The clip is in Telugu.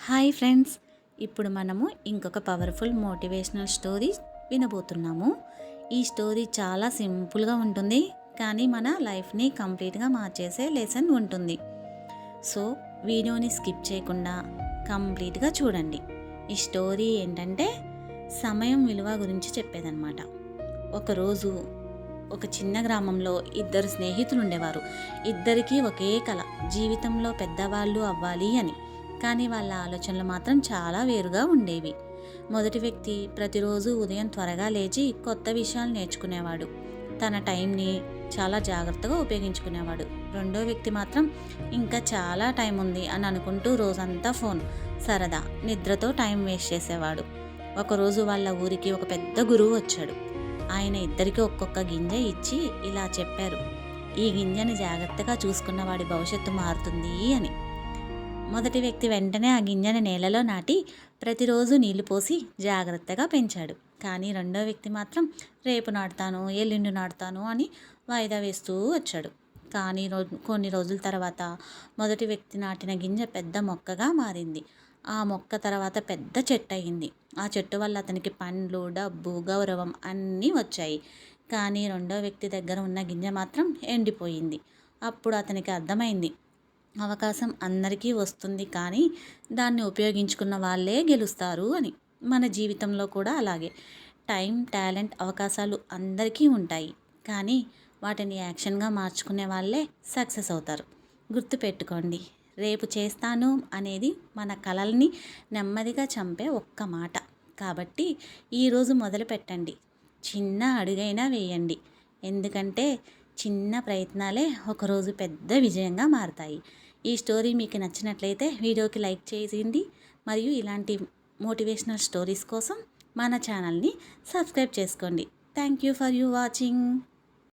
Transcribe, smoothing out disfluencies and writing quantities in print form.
హాయ్ ఫ్రెండ్స్, ఇప్పుడు మనము ఇంకొక పవర్ఫుల్ మోటివేషనల్ స్టోరీ వినబోతున్నాము. ఈ స్టోరీ చాలా సింపుల్గా ఉంటుంది, కానీ మన లైఫ్ని కంప్లీట్గా మార్చేసే లెసన్ ఉంటుంది. సో వీడియోని స్కిప్ చేయకుండా కంప్లీట్గా చూడండి. ఈ స్టోరీ ఏంటంటే సమయం విలువ గురించి చెప్పేదన్నమాట. ఒకరోజు ఒక చిన్న గ్రామంలో ఇద్దరు స్నేహితులు ఉండేవారు. ఇద్దరికీ ఒకే కల, జీవితంలో పెద్దవాళ్ళు అవ్వాలి అని. కానీ వాళ్ళ ఆలోచనలు మాత్రం చాలా వేరుగా ఉండేవి. మొదటి వ్యక్తి ప్రతిరోజు ఉదయం త్వరగా లేచి కొత్త విషయాలు నేర్చుకునేవాడు. తన టైంని చాలా జాగ్రత్తగా ఉపయోగించుకునేవాడు. రెండో వ్యక్తి మాత్రం ఇంకా చాలా టైం ఉంది అని అనుకుంటూ రోజంతా ఫోన్, సరదా, నిద్రతో టైం వేస్ట్ చేసేవాడు. ఒకరోజు వాళ్ళ ఊరికి ఒక పెద్ద గురువు వచ్చాడు. ఆయన ఇద్దరికీ ఒక్కొక్క గింజ ఇచ్చి ఇలా చెప్పారు: ఈ గింజని జాగ్రత్తగా చూసుకున్న వాడి భవిష్యత్తు మారుతుంది అని. మొదటి వ్యక్తి వెంటనే ఆ గింజని నేలలో నాటి ప్రతిరోజు నీళ్లు పోసి జాగ్రత్తగా పెంచాడు. కానీ రెండో వ్యక్తి మాత్రం రేపు నాటుతాను, ఎల్లుండి నాటుతాను అని వాయిదా వేస్తూ వచ్చాడు. కానీ కొన్ని రోజుల తర్వాత మొదటి వ్యక్తి నాటిన గింజ పెద్ద మొక్కగా మారింది. ఆ మొక్క తర్వాత పెద్ద చెట్టు అయింది. ఆ చెట్టు వల్ల అతనికి పండ్లు, డబ్బు, గౌరవం అన్నీ వచ్చాయి. కానీ రెండో వ్యక్తి దగ్గర ఉన్న గింజ మాత్రం ఎండిపోయింది. అప్పుడు అతనికి అర్థమైంది, అవకాశం అందరికీ వస్తుంది, కానీ దాన్ని ఉపయోగించుకున్న వాళ్ళే గెలుస్తారు అని. మన జీవితంలో కూడా అలాగే టైం, టాలెంట్, అవకాశాలు అందరికీ ఉంటాయి, కానీ వాటిని యాక్షన్గా మార్చుకునే వాళ్ళే సక్సెస్ అవుతారు. గుర్తుపెట్టుకోండి, రేపు చేస్తాను అనేది మన కలల్ని నెమ్మదిగా చంపే ఒక్క మాట. కాబట్టి ఈరోజు మొదలు పెట్టండి, చిన్న అడుగైనా వేయండి. ఎందుకంటే చిన్న ప్రయత్నాలే ఒకరోజు పెద్ద విజయంగా మారతాయి. ఈ స్టోరీ మీకు నచ్చినట్లయితే వీడియోకి లైక్ చేయండి, మరియు ఇలాంటి మోటివేషనల్ స్టోరీస్ కోసం మన ఛానల్ని సబ్స్క్రైబ్ చేసుకోండి. Thank you for watching.